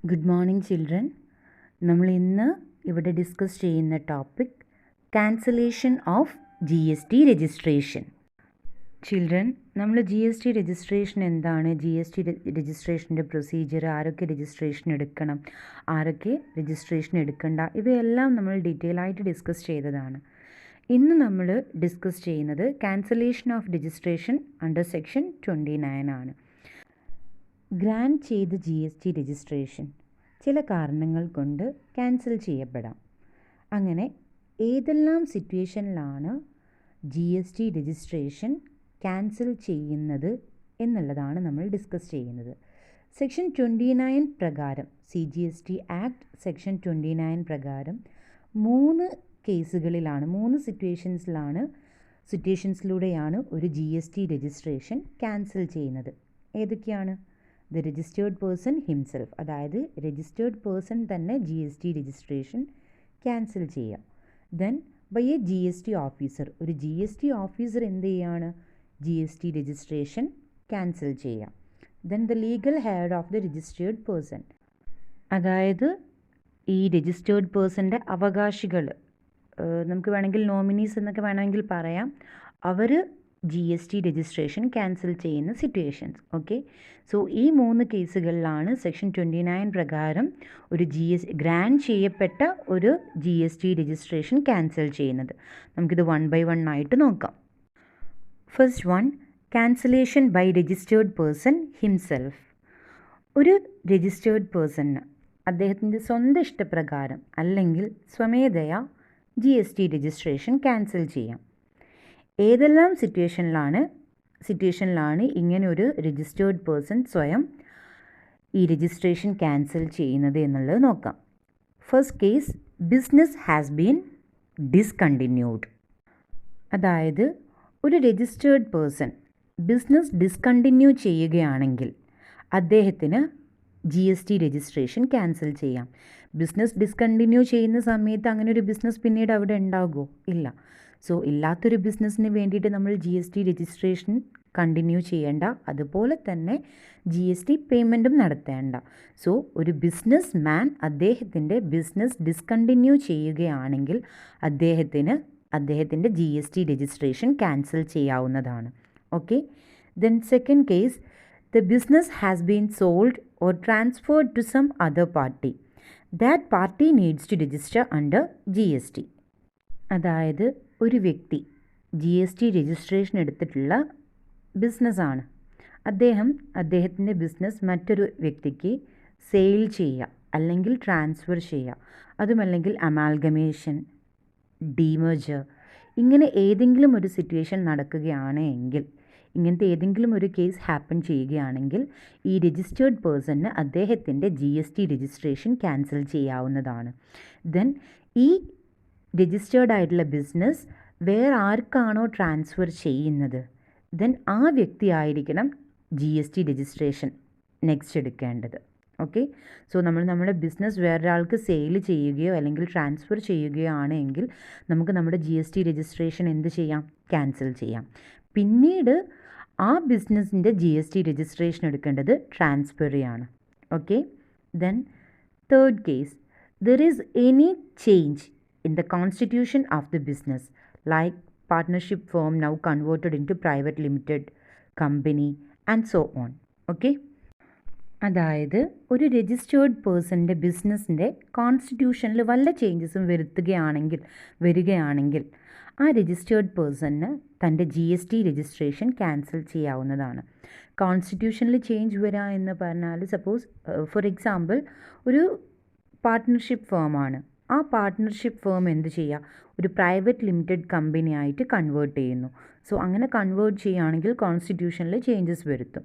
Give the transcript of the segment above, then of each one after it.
Good morning children. നമ്മൾ ഇന്ന് ഇവിടെ ഡിസ്കസ് ചെയ്യുന്ന topic cancellation of GST registration. Children, നമ്മൾ GST രജിസ്ട്രേഷൻ എന്താണ്, GST രജിസ്ട്രേഷൻ്റെ പ്രൊസീജിയർ, ആരൊക്കെ രജിസ്ട്രേഷൻ എടുക്കണം, ആരൊക്കെ രജിസ്ട്രേഷൻ എടുക്കണ്ട, ഇവയെല്ലാം നമ്മൾ ഡീറ്റെയിൽ ആയിട്ട് ഡിസ്കസ് ചെയ്തതാണ്. ഇന്ന് നമ്മൾ ഡിസ്കസ് ചെയ്യുന്നത് cancellation of registration under section 29 ആണ്. ഗ്രാൻറ്റ് ചെയ്ത GST രജിസ്ട്രേഷൻ ചില കാരണങ്ങൾ കൊണ്ട് ക്യാൻസൽ ചെയ്യപ്പെടാം. അങ്ങനെ ഏതെല്ലാം സിറ്റുവേഷനിലാണ് GST രജിസ്ട്രേഷൻ ക്യാൻസൽ ചെയ്യുന്നത് എന്നുള്ളതാണ് നമ്മൾ ഡിസ്കസ് ചെയ്യുന്നത്. സെക്ഷൻ 29 പ്രകാരം, CGST ആക്ട് സെക്ഷൻ 29 പ്രകാരം 3 കേസുകളിലാണ്, 3 സിറ്റുവേഷൻസിലൂടെയാണ് ഒരു GST രജിസ്ട്രേഷൻ ക്യാൻസൽ ചെയ്യുന്നത്. ഏതൊക്കെയാണ്? ദ രജിസ്റ്റേർഡ് പേഴ്സൺ ഹിംസെൽഫ്, അതായത് രജിസ്റ്റേർഡ് പേഴ്സൺ തന്നെ GST രജിസ്ട്രേഷൻ ക്യാൻസൽ ചെയ്യാം. Then bye a GST officer, ഒരു GST ഓഫീസർ എന്ത് ചെയ്യാണ്? GST രജിസ്ട്രേഷൻ ക്യാൻസൽ ചെയ്യാം. Then the legal head of the registered person, അതായത് ഈ രജിസ്റ്റേർഡ് പേഴ്സൻ്റെ അവകാശികൾ, നമുക്ക് വേണമെങ്കിൽ നോമിനീസ് എന്നൊക്കെ വേണമെങ്കിൽ പറയാം, അവർ GST രജിസ്ട്രേഷൻ ക്യാൻസൽ ചെയ്യുന്ന സിറ്റുവേഷൻസ്. ഓക്കെ, സോ ഈ 3 കേസുകളിലാണ് സെക്ഷൻ 29 പ്രകാരം ഒരു ഗ്രാൻറ്റ് ചെയ്യപ്പെട്ട ഒരു GST രജിസ്ട്രേഷൻ ക്യാൻസൽ ചെയ്യുന്നത്. നമുക്കിത് 1 by 1 ആയിട്ട് നോക്കാം. First one, cancellation by registered person himself. ഒരു രജിസ്റ്റേർഡ് പേഴ്സണിന് അദ്ദേഹത്തിൻ്റെ സ്വന്തം ഇഷ്ടപ്രകാരം അല്ലെങ്കിൽ സ്വമേധയാ GST രജിസ്ട്രേഷൻ ക്യാൻസൽ ചെയ്യാം. ഏതെല്ലാം സിറ്റുവേഷനിലാണ് ഇങ്ങനെ ഒരു രജിസ്റ്റേർഡ് പേഴ്സൺ സ്വയം ഈ രജിസ്ട്രേഷൻ ക്യാൻസൽ ചെയ്യുന്നത് എന്നുള്ളത് നോക്കാം. First case, business has been discontinued. അതായത് ഒരു രജിസ്റ്റേർഡ് പേഴ്സൺ ബിസിനസ് ഡിസ്കണ്ടിന്യൂ ചെയ്യുകയാണെങ്കിൽ അദ്ദേഹത്തിന് GST രജിസ്ട്രേഷൻ ക്യാൻസൽ ചെയ്യാം. ബിസിനസ് ഡിസ്കണ്ടിന്യൂ ചെയ്യുന്ന സമയത്ത് അങ്ങനെ ഒരു ബിസിനസ് പിന്നീട് അവിടെ ഉണ്ടാകുമോ? ഇല്ല. സോ ഇല്ലാത്തൊരു ബിസിനസ്സിന് വേണ്ടിയിട്ട് നമ്മൾ GST രജിസ്ട്രേഷൻ കണ്ടിന്യൂ ചെയ്യേണ്ട, അതുപോലെ തന്നെ GST പേയ്മെൻറ്റും നടത്തേണ്ട. സോ ഒരു ബിസിനസ് മാൻ അദ്ദേഹത്തിൻ്റെ ബിസിനസ് ഡിസ്കണ്ടിന്യൂ ചെയ്യുകയാണെങ്കിൽ അദ്ദേഹത്തിൻ്റെ GST രജിസ്ട്രേഷൻ ക്യാൻസൽ ചെയ്യാവുന്നതാണ്. Okay, then second case, the business has been sold or transferred to some other party. That party needs to register under GST. അതായത് ഒരു വ്യക്തി GST രജിസ്ട്രേഷൻ എടുത്തിട്ടുള്ള ബിസിനസ്സാണ്. അദ്ദേഹത്തിൻ്റെ ബിസിനസ് മറ്റൊരു വ്യക്തിക്ക് സെയിൽ ചെയ്യുക അല്ലെങ്കിൽ ട്രാൻസ്ഫർ ചെയ്യുക, അതുമല്ലെങ്കിൽ അമാൽഗമേഷൻ, ഡീമേർജർ, ഇങ്ങനെ ഏതെങ്കിലും ഒരു സിറ്റുവേഷൻ നടക്കുകയാണ് എങ്കിൽ, ഇങ്ങനത്തെ ഏതെങ്കിലും ഒരു കേസ് ഹാപ്പൻ ചെയ്യുകയാണെങ്കിൽ ഈ രജിസ്റ്റേർഡ് പേഴ്സണിന് അദ്ദേഹത്തിൻ്റെ GST രജിസ്ട്രേഷൻ ക്യാൻസൽ ചെയ്യാവുന്നതാണ്. ദെൻ ഈ രജിസ്റ്റേർഡ് ആയിട്ടുള്ള ബിസിനസ് വേറെ ആർക്കാണോ ട്രാൻസ്ഫർ ചെയ്യുന്നത്, ദെൻ ആ വ്യക്തി ആയിരിക്കണം GST രജിസ്ട്രേഷൻ നെക്സ്റ്റ് എടുക്കേണ്ടത്. ഓക്കെ, സോ നമ്മൾ നമ്മുടെ ബിസിനസ് വേറൊരാൾക്ക് സെയിൽ ചെയ്യുകയോ അല്ലെങ്കിൽ ട്രാൻസ്ഫർ ചെയ്യുകയോ ആണെങ്കിൽ നമുക്ക് നമ്മുടെ GST രജിസ്ട്രേഷൻ എന്ത് ചെയ്യാം? ക്യാൻസൽ ചെയ്യാം. പിന്നീട് ആ ബിസിനസ്സിൻ്റെ GST രജിസ്ട്രേഷൻ എടുക്കേണ്ടത് ട്രാൻസ്ഫറിയാണ്. Okay, then third case, there is any change in the constitution of the business, like partnership firm now converted into private limited company and so on. Okay, അതായത് ഒരു രജിസ്റ്റേർഡ് പേഴ്സൻ്റെ ബിസിനസ്സിൻ്റെ കോൺസ്റ്റിറ്റ്യൂഷനിൽ വല്ല ചേഞ്ചസും വരികയാണെങ്കിൽ ആ രജിസ്റ്റേർഡ് പേഴ്സണിന് തൻ്റെ GST രജിസ്ട്രേഷൻ ക്യാൻസൽ ചെയ്യാവുന്നതാണ്. കോൺസ്റ്റിറ്റ്യൂഷനിൽ change വരിക എന്ന് പറഞ്ഞാൽ, സപ്പോസ് ഫോർ എക്സാമ്പിൾ ഒരു പാർട്ട്ണർഷിപ്പ് ഫേമാണ്. ആ പാർട്ട്ണർഷിപ്പ് ഫേം എന്ത് ചെയ്യുക? ഒരു പ്രൈവറ്റ് ലിമിറ്റഡ് കമ്പനി ആയിട്ട് കൺവേർട്ട് ചെയ്യുന്നു. സോ അങ്ങനെ കൺവേർട്ട് ചെയ്യുകയാണെങ്കിൽ കോൺസ്റ്റിറ്റ്യൂഷനിൽ ചേഞ്ചസ് വരുത്തും.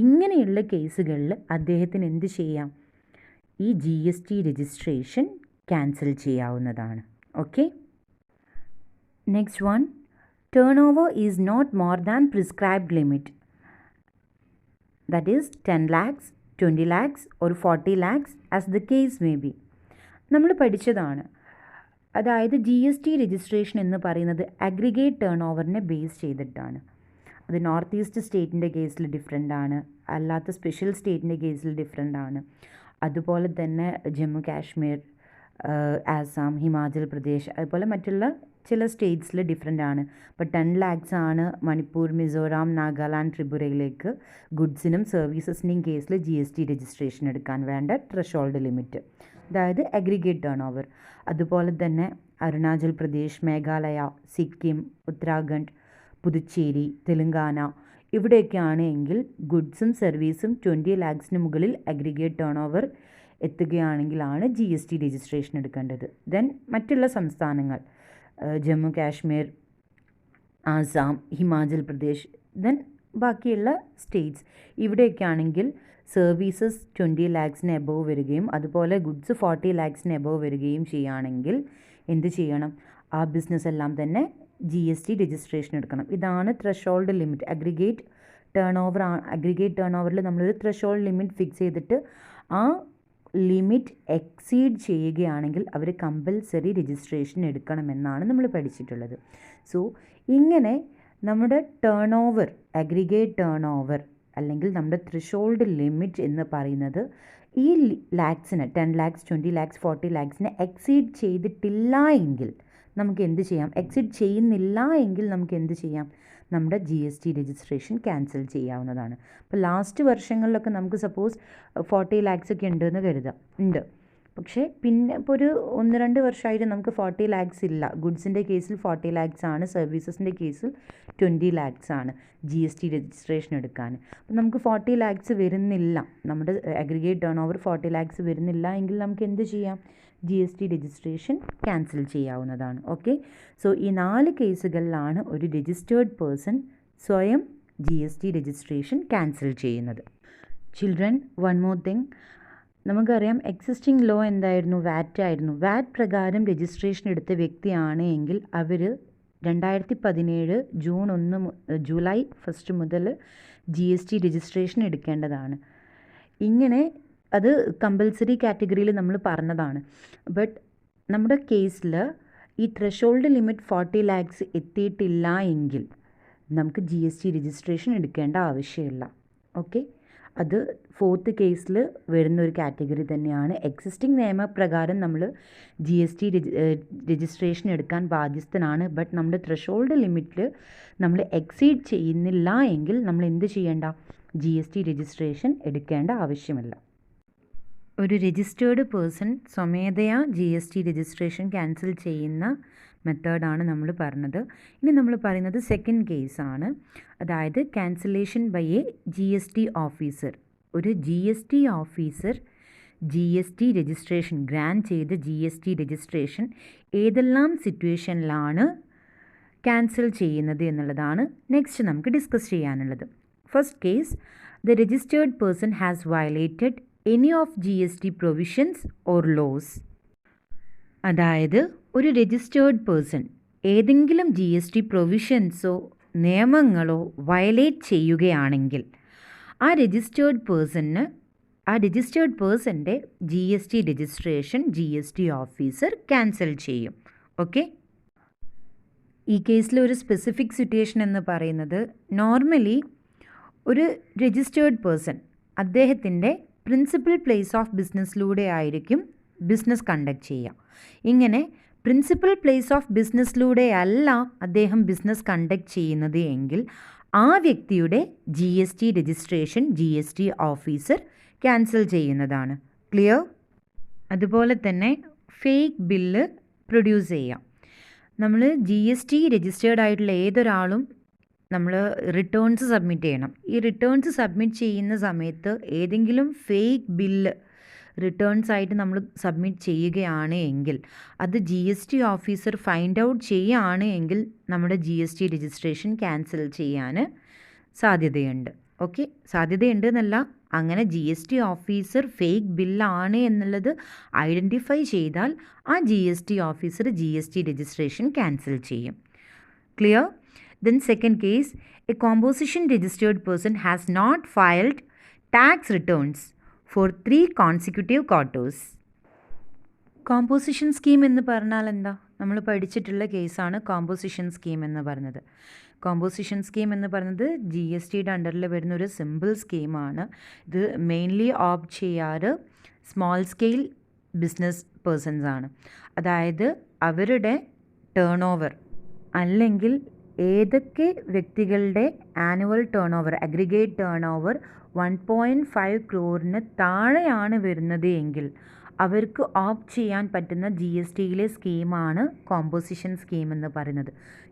ഇങ്ങനെയുള്ള കേസുകളിൽ അദ്ദേഹത്തിന് എന്ത് ചെയ്യാം? ഈ GST രജിസ്ട്രേഷൻ ക്യാൻസൽ ചെയ്യാവുന്നതാണ്. Okay, next one, turnover is not more than prescribed limit. That is 10 lakhs, 20 lakhs or 40 lakhs as the case may be. നമ്മൾ പഠിച്ചതാണ്. അതായത് GST രജിസ്ട്രേഷൻ എന്ന് പറയുന്നത് അഗ്രിഗേറ്റ് ടേൺ ഓവറിനെ ബേസ് ചെയ്തിട്ടാണ്. അത് നോർത്ത് ഈസ്റ്റ് സ്റ്റേറ്റിൻ്റെ കേസിൽ different ആണ്, അല്ലാത്ത സ്പെഷ്യൽ സ്റ്റേറ്റിൻ്റെ കേസിൽ ഡിഫറെൻ്റ് ആണ്. അതുപോലെ തന്നെ ജമ്മു കാശ്മീർ, ആസാം, ഹിമാചൽ പ്രദേശ്, അതുപോലെ മറ്റുള്ള ചില സ്റ്റേറ്റ്സിൽ ഡിഫറെൻ്റ് ആണ്. ഇപ്പോൾ 10 lakhs ആണ് മണിപ്പൂർ, മിസോറാം, നാഗാലാൻഡ്, ത്രിപുരയിലേക്ക് ഗുഡ്സിനും സർവീസസിൻ്റെയും കേസിൽ GST രജിസ്ട്രേഷൻ എടുക്കാൻ വേണ്ട ത്രെഷോൾഡ് ലിമിറ്റ്, അതായത് അഗ്രിഗേറ്റ് ടേൺ ഓവർ. അതുപോലെ തന്നെ അരുണാചൽ പ്രദേശ്, മേഘാലയ, സിക്കിം, ഉത്തരാഖണ്ഡ്, പുതുച്ചേരി, തെലുങ്കാന ഇവിടെയൊക്കെയാണ് എങ്കിൽ ഗുഡ്സും സർവീസും 20 lakhsന് മുകളിൽ അഗ്രിഗേറ്റ് ടേൺ ഓവർ എത്തുകയാണെങ്കിലാണ് GST രജിസ്ട്രേഷൻ എടുക്കേണ്ടത്. ദെൻ മറ്റുള്ള സംസ്ഥാനങ്ങൾ ജമ്മു കാശ്മീർ, ആസാം, ഹിമാചൽ പ്രദേശ്, ദെൻ ബാക്കിയുള്ള സ്റ്റേറ്റ്സ് ഇവിടെയൊക്കെയാണെങ്കിൽ സർവീസസ് 20 lakhsന് എബോവ് വരികയും അതുപോലെ ഗുഡ്സ് 40 lakhsന് എബോവ് വരികയും ചെയ്യുകയാണെങ്കിൽ എന്ത് ചെയ്യണം? ആ ബിസിനസ് എല്ലാം തന്നെ GST രജിസ്ട്രേഷൻ എടുക്കണം. ഇതാണ് ത്രെഷോൾഡ് ലിമിറ്റ്. അഗ്രിഗേറ്റ് ടേൺ ഓവറിൽ നമ്മളൊരു ത്രെഷോൾഡ് ലിമിറ്റ് ഫിക്സ് ചെയ്തിട്ട് ആ ലിമിറ്റ് എക്സീഡ് ചെയ്യുകയാണെങ്കിൽ അവർ കമ്പൽസറി രജിസ്ട്രേഷൻ എടുക്കണമെന്നാണ് നമ്മൾ പഠിച്ചിട്ടുള്ളത്. സോ ഇങ്ങനെ നമ്മുടെ turn over, aggregate turn over അല്ലെങ്കിൽ നമ്മുടെ ത്രെഷോൾഡ് ലിമിറ്റ് എന്ന് പറയുന്നത് ഈ ലാക്സിന് 10 lakhs, 20 lakhs, 40 lakhsനെ എക്സീഡ് ചെയ്തിട്ടില്ല എങ്കിൽ നമുക്ക് എന്ത് ചെയ്യാം? എക്സീഡ് ചെയ്യുന്നില്ല എങ്കിൽ നമുക്ക് എന്ത് ചെയ്യാം? നമ്മുടെ GST രജിസ്ട്രേഷൻ ക്യാൻസൽ ചെയ്യാവുന്നതാണ്. അപ്പോൾ ലാസ്റ്റ് വർഷങ്ങളിലൊക്കെ നമുക്ക് സപ്പോസ് 40 lakhs ഒക്കെ ഉണ്ടെന്ന് കരുതാം, പക്ഷേ പിന്നെ ഇപ്പോൾ ഒരു 1-2 വർഷമായിട്ട് നമുക്ക് 40 lakhs ഇല്ല. ഗുഡ്സിൻ്റെ കേസിൽ 40 lakhs ആണ്, സർവീസസിൻ്റെ കേസിൽ 20 lakhs ആണ് GST രജിസ്ട്രേഷൻ എടുക്കാൻ. അപ്പോൾ നമുക്ക് 40 lakhs വരുന്നില്ല, നമ്മുടെ അഗ്രിഗേറ്റ് ടേൺ ഓവർ 40 lakhs വരുന്നില്ല എങ്കിൽ നമുക്ക് എന്ത് ചെയ്യാം? GST രജിസ്ട്രേഷൻ ക്യാൻസൽ ചെയ്യാവുന്നതാണ്. ഓക്കെ, സോ ഈ 4 കേസുകളിലാണ് ഒരു രജിസ്റ്റേർഡ് പേഴ്സൺ സ്വയം GST രജിസ്ട്രേഷൻ ക്യാൻസൽ ചെയ്യുന്നത്. ചിൽഡ്രൻ, വൺ മോർ തിങ്, നമുക്കറിയാം എക്സിസ്റ്റിംഗ് ലോ എന്തായിരുന്നു? വാറ്റ് ആയിരുന്നു. വാറ്റ് പ്രകാരം രജിസ്ട്രേഷൻ എടുത്ത വ്യക്തിയാണ് എങ്കിൽ അവർ 2017 ജൂലൈ 1 മുതൽ GST രജിസ്ട്രേഷൻ എടുക്കേണ്ടതാണ്. ഇങ്ങനെ അത് കമ്പൽസറി കാറ്റഗറിയിൽ നമ്മൾ പറഞ്ഞതാണ്. ബട്ട് നമ്മുടെ കേസിൽ ഈ ത്രെഷോൾഡ് ലിമിറ്റ് 40 lakhs എത്തിയിട്ടില്ല എങ്കിൽ നമുക്ക് GST രജിസ്ട്രേഷൻ എടുക്കേണ്ട ആവശ്യമില്ല. ഓക്കെ, അത് 4th കേസിൽ വരുന്നൊരു കാറ്റഗറി തന്നെയാണ്. എക്സിസ്റ്റിംഗ് നിയമപ്രകാരം നമ്മൾ GST രജിസ്ട്രേഷൻ എടുക്കാൻ ബാധ്യസ്ഥനാണ്. ബട്ട് നമ്മുടെ ത്രെഷോൾഡ് ലിമിറ്റിൽ നമ്മൾ എക്സീഡ് ചെയ്യുന്നില്ല എങ്കിൽ നമ്മൾ എന്ത് ചെയ്യേണ്ട? GST രജിസ്ട്രേഷൻ എടുക്കേണ്ട ആവശ്യമില്ല. ഒരു രജിസ്റ്റേർഡ് പേഴ്സൺ സ്വമേധയാ GST രജിസ്ട്രേഷൻ ക്യാൻസൽ ചെയ്യുന്ന മെത്തേഡാണ് നമ്മൾ പറഞ്ഞത്. ഇനി നമ്മൾ പറയുന്നത് സെക്കൻഡ് കേസാണ്, അതായത് cancellation by a GST officer. ഒരു GST officer GST registration grant ചെയ്ത GST രജിസ്ട്രേഷൻ ഏതെല്ലാം സിറ്റുവേഷനിലാണ് ക്യാൻസൽ ചെയ്യുന്നത് എന്നുള്ളതാണ് നെക്സ്റ്റ് നമുക്ക് ഡിസ്കസ് ചെയ്യാനുള്ളത്. First case, the registered person has violated any of GST provisions or laws. അതായത് ഒരു രജിസ്റ്റേർഡ് പേഴ്സൺ ഏതെങ്കിലും GST പ്രൊവിഷൻസോ നിയമങ്ങളോ വയലേറ്റ് ചെയ്യുകയാണെങ്കിൽ ആ രജിസ്റ്റേർഡ് പേഴ്സൻ്റെ GST registration GST officer cancel ചെയ്യും. ഓക്കെ, ഈ കേസിൽ ഒരു സ്പെസിഫിക് സിറ്റുവേഷൻ എന്ന് പറയുന്നത് നോർമലി ഒരു രജിസ്റ്റേർഡ് പേഴ്സൺ അദ്ദേഹത്തിൻ്റെ പ്രിൻസിപ്പൽ പ്ലേസ് ഓഫ് ബിസിനസ്സിലൂടെ ആയിരിക്കും ബിസിനസ് കണ്ടക്ട് ചെയ്യുക. ഇങ്ങനെ പ്രിൻസിപ്പൽ പ്ലേസ് ഓഫ് ബിസിനസ്സിലൂടെയല്ല അദ്ദേഹം ബിസിനസ് കണ്ടക്ട് ചെയ്യുന്നത് എങ്കിൽ ആ വ്യക്തിയുടെ GST registration GST officer cancel ചെയ്യുന്നതാണ്. ക്ലിയർ? അതുപോലെ തന്നെ ഫേക്ക് ബില്ല് പ്രൊഡ്യൂസ് ചെയ്യാം. നമ്മൾ GST രജിസ്റ്റേർഡ് ആയിട്ടുള്ള ഏതൊരാളും നമ്മൾ റിട്ടേൺസ് സബ്മിറ്റ് ചെയ്യണം. ഈ റിട്ടേൺസ് സബ്മിറ്റ് ചെയ്യുന്ന സമയത്ത് ഏതെങ്കിലും ഫേക്ക് ബില്ല് റിട്ടേൺസ് ആയിട്ട് നമ്മൾ സബ്മിറ്റ് ചെയ്യുകയാണ് എങ്കിൽ അത് GST ഓഫീസർ ഫൈൻഡ് ഔട്ട് ചെയ്യുകയാണ് എങ്കിൽ നമ്മുടെ GST രജിസ്ട്രേഷൻ ക്യാൻസൽ ചെയ്യാൻ സാധ്യതയുണ്ട്. ഓക്കെ, സാധ്യതയുണ്ട് എന്നല്ല, അങ്ങനെ GST ഓഫീസർ ഫേക്ക് ബില്ലാണ് എന്നുള്ളത് ഐഡൻറ്റിഫൈ ചെയ്താൽ ആ GST officer GST registration cancel ചെയ്യും. Clear? Then second case, a composition registered person has not filed tax returns for 3 consecutive quarters. Composition scheme എന്ന് പറഞ്ഞാൽ എന്താ? നമ്മൾ പഠിച്ചിട്ടുള്ള കേസാണ് കോമ്പോസിഷൻ സ്കീം എന്ന് പറഞ്ഞത്. കോമ്പോസിഷൻ സ്കീം എന്ന് പറയുന്നത് GSTയുടെ അണ്ടറിൽ വരുന്ന ഒരു സിമ്പിൾ സ്കീമാണ്. ഇത് മെയിൻലി ഓപ്റ്റ് ചെയ്യാറ് സ്മോൾ സ്കെയിൽ ബിസിനസ് പേഴ്സൺസ് ആണ്. അതായത് അവരുടെ ടേൺ ഓവർ അല്ലെങ്കിൽ ഏതൊക്കെ വ്യക്തികളുടെ annual turn over aggregate turn over 1.5 crore താഴെയാണ് വരുന്നത് എങ്കിൽ അവർക്ക് ഓപ്റ്റ് ചെയ്യാൻ പറ്റുന്ന ജി എസ് ടിയിലെ സ്കീമാണ് കോമ്പോസിഷൻ സ്കീം എന്ന് പറയുന്നത്.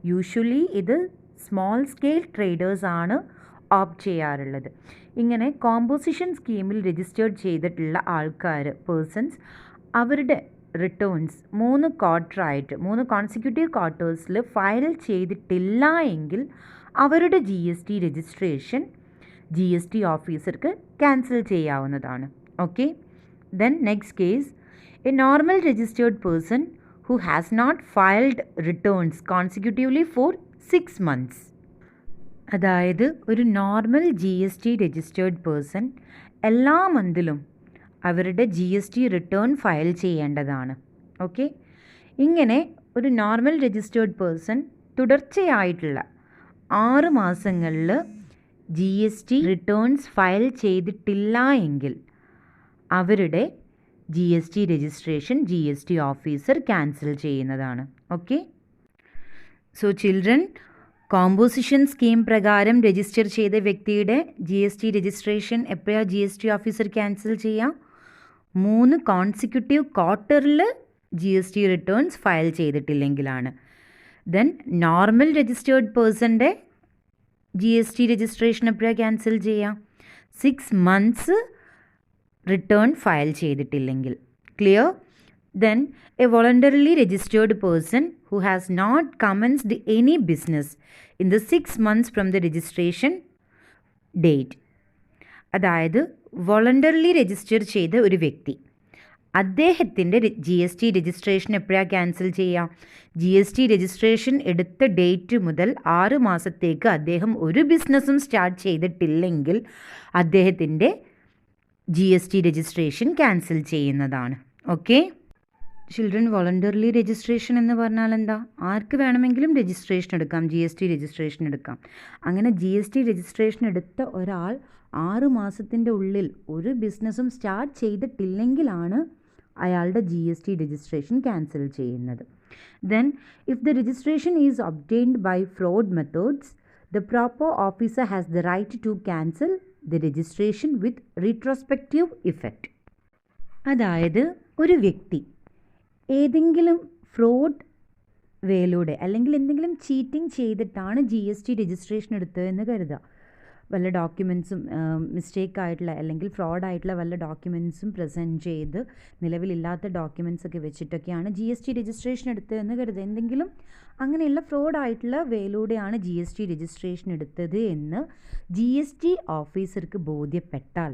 യൂഷ്വലി ഇത് സ്മോൾ സ്കെയിൽ ട്രേഡേഴ്സ് ആണ് ഓപ്റ്റ് ചെയ്യാറുള്ളത്. ഇങ്ങനെ കോമ്പോസിഷൻ സ്കീമിൽ രജിസ്റ്റേർഡ് ചെയ്തിട്ടുള്ള ആൾക്കാർ പേഴ്സൺസ് അവരുടെ റിട്ടേൺസ് 3 കോൺസിക്യൂട്ടീവ് ക്വാർട്ടേഴ്സിൽ ഫയൽ ചെയ്തിട്ടില്ല എങ്കിൽ അവരുടെ G S T registration G S T ഓഫീസർക്ക് ക്യാൻസൽ ചെയ്യാവുന്നതാണ്. Okay, then next case, a normal registered person who has not filed returns consecutively for 6 months. അതായത് ഒരു normal G S T registered person എല്ലാ മന്തിലും അവരുടെ G S T return file ചെയ്യേണ്ടതാണ്. Okay, ഇങ്ങനെ ഒരു നോർമൽ രജിസ്റ്റേർഡ് പേഴ്സൺ തുടർച്ചയായിട്ടുള്ള 6 മാസങ്ങളിൽ G S T returns file ചെയ്തിട്ടില്ല എങ്കിൽ അവരുടെ G S T registration G S T officer cancel ചെയ്യുന്നതാണ്. Okay, so children, composition scheme പ്രകാരം രജിസ്റ്റർ ചെയ്ത വ്യക്തിയുടെ ജി എസ് ടി രജിസ്ട്രേഷൻ എപ്പോഴാണ് G S T officer cancel ചെയ്യാം? 3 കോൺസിക്യൂട്ടീവ് ക്വാർട്ടറിൽ G S T returns file ചെയ്തിട്ടില്ലെങ്കിലാണ്. ദെൻ നോർമൽ രജിസ്റ്റേർഡ് പേഴ്സൻ്റെ G S T registration എപ്പോഴാണ് ക്യാൻസൽ ചെയ്യാം? 6 months റിട്ടേൺ ഫയൽ ചെയ്തിട്ടില്ലെങ്കിൽ. Clear? Then a voluntarily registered person who has not commenced any business in the 6 months from the registration date. അതായത് voluntarily register ചെയ്ത ഒരു വ്യക്തി അദ്ദേഹത്തിൻ്റെ G S T registration എപ്പോഴാണ് cancel ചെയ്യുക? ജി എസ് ടി രജിസ്ട്രേഷൻ എടുത്ത date മുതൽ 6 മാസത്തേക്ക് അദ്ദേഹം ഒരു ബിസിനസ്സും സ്റ്റാർട്ട് ചെയ്തിട്ടില്ലെങ്കിൽ അദ്ദേഹത്തിൻ്റെ G S T registration cancel ചെയ്യുന്നതാണ്. ഓക്കെ, ചിൽഡ്രൻ, വോളണ്ടറിലി രജിസ്ട്രേഷൻ എന്ന് പറഞ്ഞാൽ എന്താ? ആർക്ക് വേണമെങ്കിലും രജിസ്ട്രേഷൻ എടുക്കാം, ജി എസ് ടി രജിസ്ട്രേഷൻ എടുക്കാം. അങ്ങനെ ജി എസ് ടി രജിസ്ട്രേഷൻ എടുത്ത ഒരാൾ 6 മാസത്തിൻ്റെ ഉള്ളിൽ ഒരു ബിസിനസ്സും സ്റ്റാർട്ട് ചെയ്തിട്ടില്ലെങ്കിലാണ് അയാളുടെ G S T registration cancel ചെയ്യുന്നത്. Then if the registration is obtained by fraud methods, the proper officer has the right to cancel the registration with retrospective effect. അതായത് ഒരു വ്യക്തി ഏതെങ്കിലും ഫ്രോഡ് വേയിലൂടെ അല്ലെങ്കിൽ എന്തെങ്കിലും ചീറ്റിംഗ് ചെയ്തിട്ടാണ് ജി എസ് ടി രജിസ്ട്രേഷൻ എടുത്തതെന്ന് കരുതുക. വല്ല ഡോക്യുമെൻറ്റ്സും മിസ്റ്റേക്കായിട്ടുള്ള അല്ലെങ്കിൽ ഫ്രോഡായിട്ടുള്ള വല്ല ഡോക്യുമെൻറ്റ്സും പ്രസൻറ്റ് ചെയ്ത് നിലവിലില്ലാത്ത ഡോക്യുമെൻറ്റ്സൊക്കെ വെച്ചിട്ടൊക്കെയാണ് ജി എസ് ടി രജിസ്ട്രേഷൻ എടുത്തതെന്ന് കരുതുക. എന്തെങ്കിലും അങ്ങനെയുള്ള ഫ്രോഡായിട്ടുള്ള വേയിലൂടെയാണ് ജി എസ് ടി രജിസ്ട്രേഷൻ എടുത്തത് എന്ന് ജി എസ് ടി ഓഫീസർക്ക് ബോധ്യപ്പെട്ടാൽ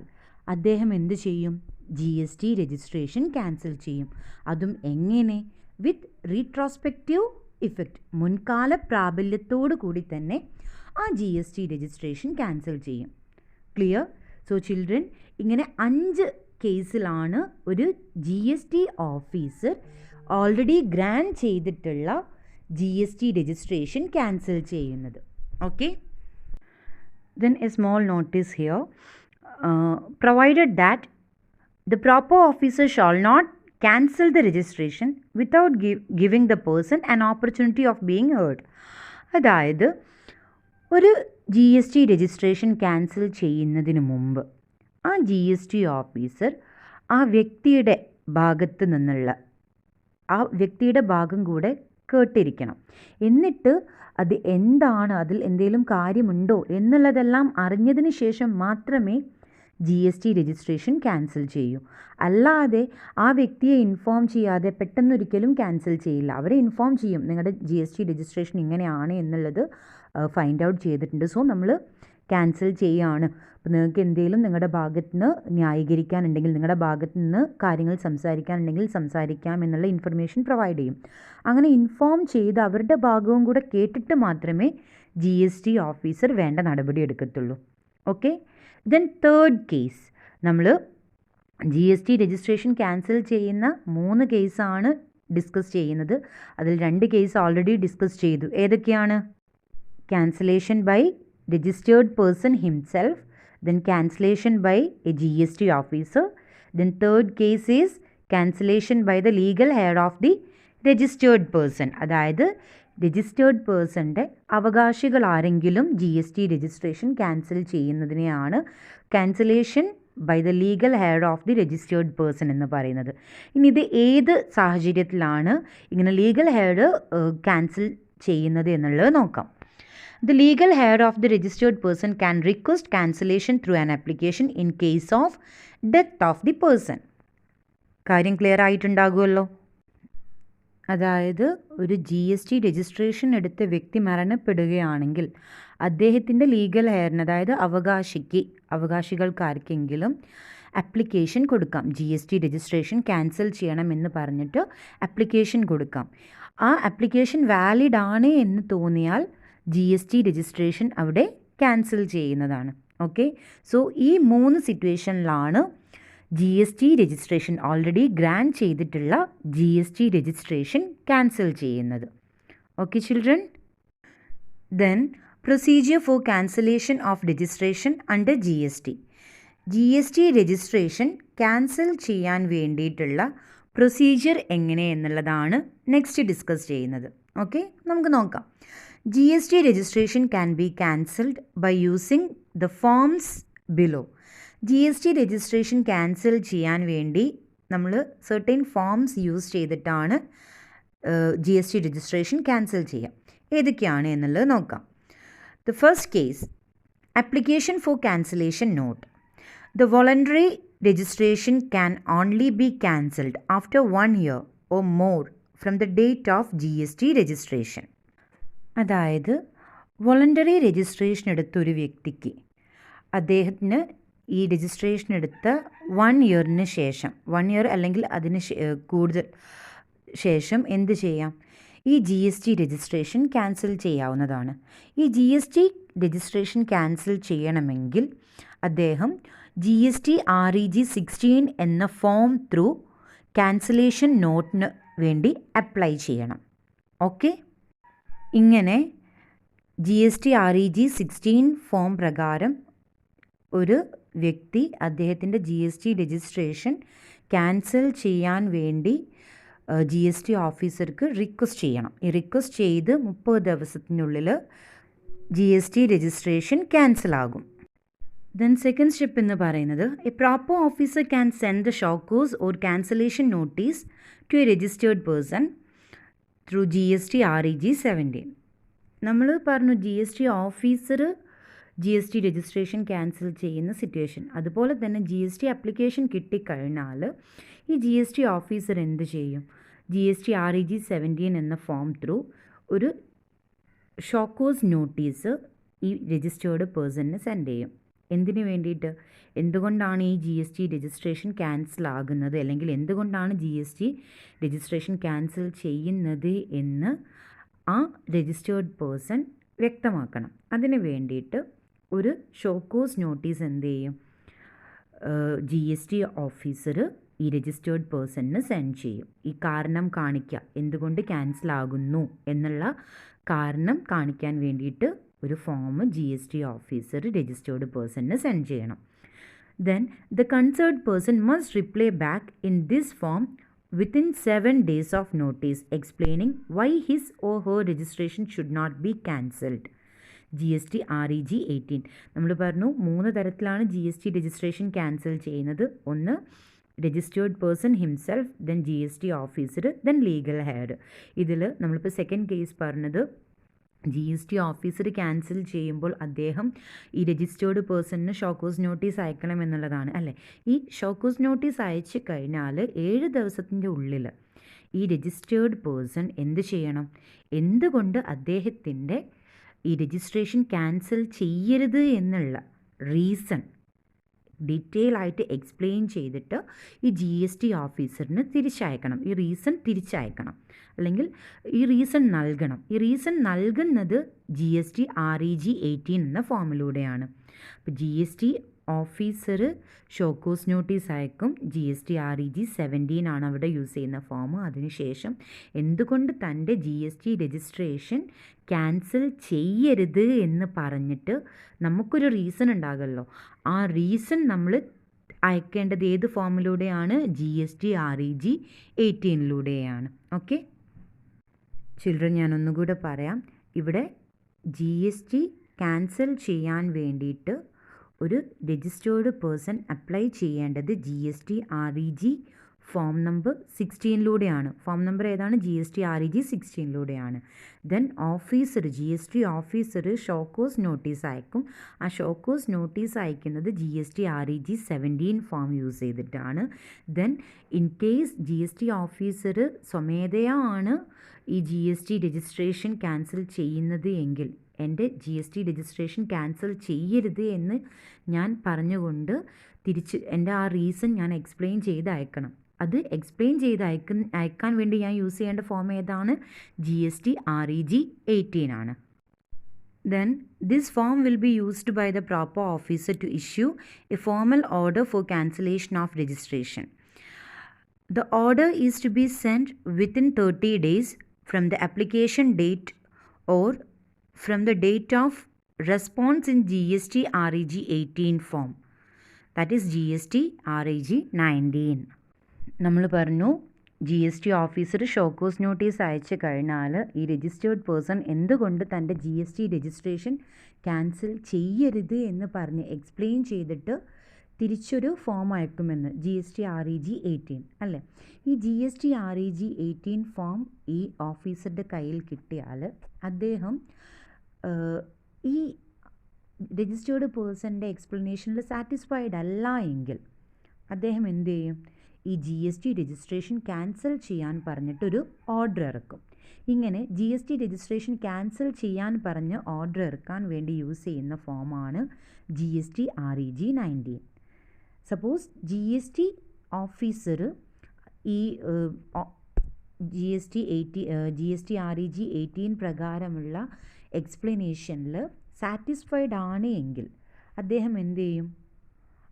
അദ്ദേഹം എന്ത് ചെയ്യും? G S T registration cancel ചെയ്യും. അതും എങ്ങനെ? വിത്ത് റീട്രോസ്പെക്റ്റീവ് ഇഫക്റ്റ്, മുൻകാല പ്രാബല്യത്തോടു കൂടി തന്നെ ആ G S T registration cancel ചെയ്യും. ക്ലിയർ? സോ ചിൽഡ്രൻ, ഇങ്ങനെ 5 കേസിലാണ് ഒരു G S T officer already grant ചെയ്തിട്ടുള്ള G S T registration cancel ചെയ്യുന്നത്. Okay, then a small notice here, provided that the proper officer shall not cancel the registration without giving the person an opportunity of being heard. അതായത് ഒരു G S T registration cancel ചെയ്യുന്നതിന് മുമ്പ് ആ G S T officer ആ വ്യക്തിയുടെ ഭാഗത്ത് നിന്നുള്ള ആ വ്യക്തിയുടെ ഭാഗം കൂടെ കേട്ടിരിക്കണം. എന്നിട്ട് അത് എന്താണ്, അതിൽ എന്തെങ്കിലും കാര്യമുണ്ടോ എന്നുള്ളതെല്ലാം അറിഞ്ഞതിന് ശേഷം മാത്രമേ G S T registration cancel ചെയ്യൂ. അല്ലാതെ ആ വ്യക്തിയെ ഇൻഫോം ചെയ്യാതെ പെട്ടെന്നൊരിക്കലും ക്യാൻസൽ ചെയ്യില്ല. അവരെ ഇൻഫോം ചെയ്യും, നിങ്ങളുടെ ജി എസ് ടി രജിസ്ട്രേഷൻ ഇങ്ങനെയാണ് എന്നുള്ളത് ഫൈൻഡ് ഔട്ട് ചെയ്തിട്ടുണ്ട്, സോ നമ്മൾ ക്യാൻസൽ ചെയ്യുകയാണ്. അപ്പോൾ നിങ്ങൾക്ക് എന്തെങ്കിലും നിങ്ങളുടെ ഭാഗത്ത് നിന്ന് ന്യായീകരിക്കാനുണ്ടെങ്കിൽ, നിങ്ങളുടെ ഭാഗത്ത് നിന്ന് കാര്യങ്ങൾ സംസാരിക്കാനുണ്ടെങ്കിൽ സംസാരിക്കാം എന്നുള്ള ഇൻഫർമേഷൻ പ്രൊവൈഡ് ചെയ്യും. അങ്ങനെ ഇൻഫോം ചെയ്ത് അവരുടെ ഭാഗവും കൂടെ കേട്ടിട്ട് മാത്രമേ ജി എസ് ടി ഓഫീസർ വേണ്ട നടപടി എടുക്കത്തുള്ളൂ. ഓക്കെ, ദെൻ തേർഡ് കേസ്, നമ്മൾ G S T registration cancel ചെയ്യുന്ന 3 കേസാണ് ഡിസ്കസ് ചെയ്യുന്നത്. അതിൽ 2 കേസ് ഓൾറെഡി ഡിസ്കസ് ചെയ്തു. ഏതൊക്കെയാണ്? Cancellation by registered person himself, then cancellation by a G S T officer, Then third case is cancellation by the legal head of the registered person. അതായത് registered പേഴ്സൻ്റെ അവകാശികൾ ആരെങ്കിലും G S T registration cancel ചെയ്യുന്നതിനെയാണ് cancellation by the legal head of the registered person എന്ന് പറയുന്നത്. ഇനി ഇത് ഏത് സാഹചര്യത്തിലാണ് ഇങ്ങനെ ലീഗൽ ഹെഡ് ക്യാൻസൽ ചെയ്യുന്നത് എന്നുള്ളത് നോക്കാം. The legal head of the registered person can request cancellation through an application in case of death of the person. കാര്യം ക്ലിയർ ആയിട്ടുണ്ടാകുമല്ലോ. അതായത് ഒരു ജി എസ് ടി രജിസ്ട്രേഷൻ എടുത്ത വ്യക്തി മരണപ്പെടുകയാണെങ്കിൽ അദ്ദേഹത്തിൻ്റെ ലീഗൽ ഹെയറിന്, അതായത് അവകാശികൾക്കാർക്കെങ്കിലും ആപ്ലിക്കേഷൻ കൊടുക്കാം. G S T registration cancel ചെയ്യണമെന്ന് പറഞ്ഞിട്ട് ആപ്ലിക്കേഷൻ കൊടുക്കാം. ആ ആപ്ലിക്കേഷൻ വാലിഡ് ആണ് എന്ന് തോന്നിയാൽ ജി എസ് ടി രജിസ്ട്രേഷൻ അവിടെ ക്യാൻസൽ ചെയ്യുന്നതാണ്. ഓക്കെ, സോ ഈ 3 സിറ്റുവേഷനിലാണ് G S T registration already grant ചെയ്തിട്ടുള്ള G S T registration cancel ചെയ്യുന്നത്. Okay children, then procedure for cancellation of registration under G S T. G S T registration cancel ചെയ്യാൻ വേണ്ടിയിട്ടുള്ള procedure എങ്ങനെയെന്നുള്ളതാണ് next discuss ചെയ്യുന്നത്. Okay, നമുക്ക് നോക്കാം. G S T registration can be cancelled by using the forms below. G S T registration cancel ചെയ്യാൻ വേണ്ടി നമ്മൾ certain forms use ചെയ്തിട്ടാണ് G S T registration cancel ചെയ്യുക. ഏതൊക്കെയാണ് എന്നുള്ളത് നോക്കാം. The first case, application for cancellation note. The voluntary registration can only be cancelled after 1 year or more from the date of G S T registration. അതായത് voluntary registration എടുത്ത ഒരു വ്യക്തിക്ക് അദ്ദേഹത്തിന് ഈ രജിസ്ട്രേഷൻ എടുത്ത 1 yearന് ശേഷം, 1 year അല്ലെങ്കിൽ അതിന് കൂടുതൽ ശേഷം എന്ത് ചെയ്യാം? ഈ G S T registration cancel ചെയ്യാവുന്നതാണ്. ഈ G S T registration cancel ചെയ്യണമെങ്കിൽ അദ്ദേഹം ജി എസ് ടി REG 16 എന്ന ഫോം ത്രൂ ക്യാൻസലേഷൻ നോട്ടിന് വേണ്ടി അപ്ലൈ ചെയ്യണം. ഓക്കെ, ഇങ്ങനെ G S T REG 16 form പ്രകാരം ഒരു വ്യക്തി അദ്ദേഹത്തിൻ്റെ G S T registration cancel ചെയ്യാൻ വേണ്ടി ജി എസ് ടി ഓഫീസർക്ക് റിക്വസ്റ്റ് ചെയ്യണം. ഈ റിക്വസ്റ്റ് ചെയ്ത് 30 ദിവസത്തിനുള്ളിൽ G S T registration cancel ആകും. ദെൻ സെക്കൻഡ് സ്റ്റെപ്പ് എന്ന് പറയുന്നത്, a proper officer can send the show cause or cancellation notice to a registered person through G S T REG 17. നമ്മൾ പറഞ്ഞു G S T officer G S T registration cancel ചെയ്യുന്ന situation. അതുപോലെ തന്നെ G S T application കിട്ടിക്കഴിഞ്ഞാൽ ഈ G S T officer എന്ത് ചെയ്യും? G S T REG 17 എന്ന ഫോം ത്രൂ ഒരു ഷോക്കോസ് നോട്ടീസ് ഈ രജിസ്റ്റേർഡ് പേഴ്സണിന് സെൻഡ് ചെയ്യും. എന്തിനു വേണ്ടിയിട്ട്? എന്തുകൊണ്ടാണ് ഈ G S T registration cancel ആകുന്നത്, അല്ലെങ്കിൽ എന്തുകൊണ്ടാണ് G S T registration cancel ചെയ്യുന്നത് എന്ന് ആ രജിസ്റ്റേർഡ് പേഴ്സൺ വ്യക്തമാക്കണം. അതിന് വേണ്ടിയിട്ട് ഒരു ഷോക്കോസ് നോട്ടീസ് എന്ത് ചെയ്യും? ജി എസ് ടി ഓഫീസർ ഈ രജിസ്റ്റേർഡ് പേഴ്സണിന് സെൻഡ് ചെയ്യും. ഈ കാരണം കാണിക്കുക, എന്തുകൊണ്ട് ക്യാൻസൽ ആകുന്നു എന്നുള്ള കാരണം കാണിക്കാൻ വേണ്ടിയിട്ട് ഒരു form G S T officer registered പേഴ്സണിന് സെൻഡ് ചെയ്യണം. Then the concerned person must reply back in this form within 7 days of notice explaining why his or her registration should not be cancelled. G S T REG 18. നമ്മൾ പറഞ്ഞു 3 തരത്തിലാണ് G S T registration cancel ചെയ്യുന്നത്. ഒന്ന് registered person himself, then G S T officer, then legal head. ഇതിൽ നമ്മളിപ്പോൾ second case പറഞ്ഞത് G S T officer cancel ചെയ്യുമ്പോൾ അദ്ദേഹം ഈ രജിസ്റ്റേർഡ് പേഴ്സണിന് ഷോക്കോസ് നോട്ടീസ് അയക്കണം എന്നുള്ളതാണ് അല്ലേ. ഈ ഷോക്കോസ് നോട്ടീസ് അയച്ചു കഴിഞ്ഞാൽ 7 ദിവസത്തിൻ്റെ ഉള്ളിൽ ഈ രജിസ്റ്റേർഡ് പേഴ്സൺ എന്ത് ചെയ്യണം? എന്തുകൊണ്ട് അദ്ദേഹത്തിൻ്റെ ഈ രജിസ്ട്രേഷൻ ക്യാൻസൽ ചെയ്യരുത് എന്നുള്ള റീസൺ ഡീറ്റെയിൽ ആയിട്ട് എക്സ്പ്ലെയിൻ ചെയ്തിട്ട് ഈ ജി എസ് ടി ഓഫീസറിന് തിരിച്ചയക്കണം. ഈ റീസൺ തിരിച്ചയക്കണം, അല്ലെങ്കിൽ ഈ റീസൺ നൽകണം. ഈ റീസൺ നൽകുന്നത് ജി എസ് ടി REG 18 എന്ന ഫോമിലൂടെയാണ്. അപ്പോൾ G S T officer show cause notice അയക്കും. ജി എസ് ടി REG 17 ആണ് അവിടെ യൂസ് ചെയ്യുന്ന ഫോം. അതിനുശേഷം എന്തുകൊണ്ട് തൻ്റെ G S T registration cancel ചെയ്യരുത് എന്ന് പറഞ്ഞിട്ട് നമുക്കൊരു റീസൺ ഉണ്ടാകുമല്ലോ. ആ റീസൺ നമ്മൾ അയക്കേണ്ടത് ഏത് ഫോമിലൂടെയാണ്? GST-REG 18 okay. ചിൽഡ്രൻ, ഞാനൊന്നുകൂടെ പറയാം. ഇവിടെ GST ക്യാൻസൽ ചെയ്യാൻ വേണ്ടിയിട്ട് ഒരു രജിസ്റ്റേർഡ് പേഴ്സൺ അപ്ലൈ ചെയ്യേണ്ടത് GST-REG form number 16 form number ഏതാണ്? GST-REG 16 then officer, GST officer show cause notice അയക്കും. ആ ഷോക്കോസ് നോട്ടീസ് അയക്കുന്നത് GST-REG 17 ഫോം യൂസ് ചെയ്തിട്ടാണ്. Then in case GST officer സ്വമേധയാണ് ഈ GST രജിസ്ട്രേഷൻ ക്യാൻസൽ ചെയ്യുന്നത് എങ്കിൽ എൻ്റെ GST രജിസ്ട്രേഷൻ ക്യാൻസൽ ചെയ്യരുത് എന്ന് ഞാൻ പറഞ്ഞുകൊണ്ട് തിരിച്ച് എൻ്റെ ആ റീസൺ ഞാൻ എക്സ്പ്ലെയിൻ ചെയ്ത് അയക്കണം. അത് എക്സ്പ്ലെയിൻ ചെയ്ത് അയക്കാൻ വേണ്ടി ഞാൻ യൂസ് ചെയ്യേണ്ട ഫോം ഏതാണ്? GST-REG 18 Then this form will be used by the proper officer to issue a formal order for cancellation of registration. The order is to be sent within 30 days from the application date or from the date of response in GST-REG 18 form. That is GST-REG 19. നമ്മൾ പറഞ്ഞു GST officer show cause notice അയച്ചു കഴിഞ്ഞാൽ ഈ registered person എന്തുകൊണ്ട് തൻ്റെ GST registration cancel ചെയ്യരുത് എന്ന് പറഞ്ഞ് എക്സ്പ്ലെയിൻ ചെയ്തിട്ട് തിരിച്ചൊരു ഫോം അയക്കുമെന്ന്. GST-REG 18 അല്ലേ? ഈ GST-REG 18 ഫോം ഈ ഓഫീസറുടെ കയ്യിൽ കിട്ടിയാൽ അദ്ദേഹം ഈ രജിസ്റ്റേർഡ് പേഴ്സൻ്റെ എക്സ്പ്ലനേഷനിൽ സാറ്റിസ്ഫൈഡ് അല്ല എങ്കിൽ അദ്ദേഹം എന്ത് ചെയ്യും? ഈ GST രജിസ്ട്രേഷൻ ക്യാൻസൽ ചെയ്യാൻ പറഞ്ഞിട്ടൊരു ഓർഡർ ഇറക്കും. ഇങ്ങനെ GST രജിസ്ട്രേഷൻ ക്യാൻസൽ ചെയ്യാൻ പറഞ്ഞ് ഓർഡർ ഇറക്കാൻ വേണ്ടി യൂസ് ചെയ്യുന്ന ഫോമാണ് GST-REG 19. സപ്പോസ് GST ഓഫീസർ ഈ GST-REG 18 പ്രകാരമുള്ള എക്സ്പ്ലനേഷനിൽ സാറ്റിസ്ഫൈഡ് ആണ് എങ്കിൽ അദ്ദേഹം എന്ത് ചെയ്യും?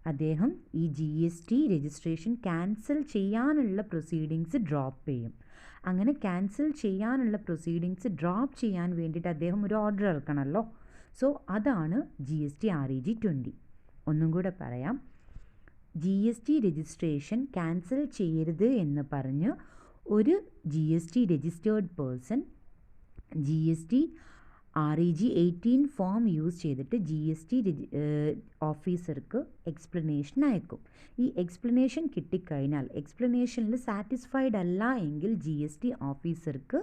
അദ്ദേഹം ഈ GST രജിസ്ട്രേഷൻ ക്യാൻസൽ ചെയ്യാനുള്ള പ്രൊസീഡിങ്സ് ഡ്രോപ്പ് ചെയ്യും. അങ്ങനെ ക്യാൻസൽ ചെയ്യാനുള്ള പ്രൊസീഡിങ്സ് ഡ്രോപ്പ് ചെയ്യാൻ വേണ്ടിയിട്ട് അദ്ദേഹം ഒരു ഓർഡർ ഇറക്കണമല്ലോ. സോ അതാണ് GST-REG 20. ഒന്നും കൂടെ പറയാം. GST രജിസ്ട്രേഷൻ ക്യാൻസൽ ചെയ്യരുത് എന്ന് പറഞ്ഞ് ഒരു GST registered person GST-REG 18 form use ചെയ്തിട്ട് GST ഓഫീസർക്ക് എക്സ്പ്ലനേഷൻ അയക്കും. ഈ എക്സ്പ്ലനേഷൻ കിട്ടിക്കഴിഞ്ഞാൽ എക്സ്പ്ലനേഷനിൽ സാറ്റിസ്ഫൈഡ് അല്ല എങ്കിൽ GST ഓഫീസർക്ക്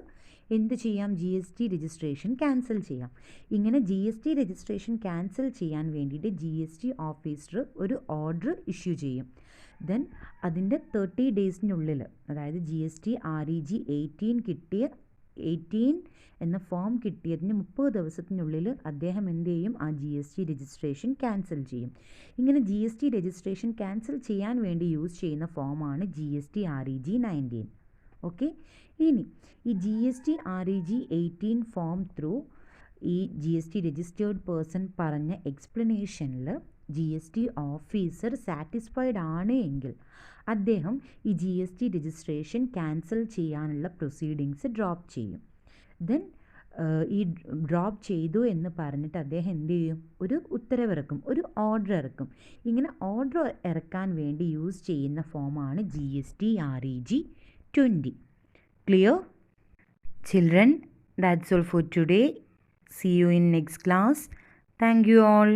എന്ത് ചെയ്യാം? GST രജിസ്ട്രേഷൻ ക്യാൻസൽ ചെയ്യാം. ഇങ്ങനെ GST രജിസ്ട്രേഷൻ ക്യാൻസൽ ചെയ്യാൻ വേണ്ടിയിട്ട് GST ഓഫീസർ ഒരു ഓർഡർ ഇഷ്യൂ ചെയ്യും. ദെൻ അതിൻ്റെ 30 ഡേയ്സിനുള്ളിൽ, അതായത് GST-REG 18 എന്ന ഫോം കിട്ടിയതിന് 30 ദിവസത്തിനുള്ളിൽ അദ്ദേഹം എന്ത് ചെയ്യും? ആ GST രജിസ്ട്രേഷൻ ക്യാൻസൽ ചെയ്യും. ഇങ്ങനെ GST രജിസ്ട്രേഷൻ ക്യാൻസൽ ചെയ്യാൻ വേണ്ടി യൂസ് ചെയ്യുന്ന ഫോമാണ് GST-REG 19. ഓക്കെ. ഇനി ഈ GST-REG 18 ഫോം ത്രൂ ഈ GST രജിസ്റ്റേർഡ് പേഴ്സൺ പറഞ്ഞ എക്സ്പ്ലനേഷനിൽ GST ഓഫീസർ സാറ്റിസ്ഫൈഡ് ആണ് എങ്കിൽ അദ്ദേഹം ഈ GST രജിസ്ട്രേഷൻ ക്യാൻസൽ ചെയ്യാനുള്ള പ്രൊസീഡിങ്സ് ഡ്രോപ്പ് ചെയ്യും. ദെൻ ഈ ഡ്രോപ്പ് ചെയ്തു എന്ന് പറഞ്ഞിട്ട് അദ്ദേഹം എന്ത് ചെയ്യും? ഒരു ഉത്തരവിറക്കും, ഒരു ഓർഡർ ഇറക്കും. ഇങ്ങനെ ഓർഡർ ഇറക്കാൻ വേണ്ടി യൂസ് ചെയ്യുന്ന ഫോമാണ് GST-REG 20. Clear? Children, that's all for today. See you in next class. Thank you all.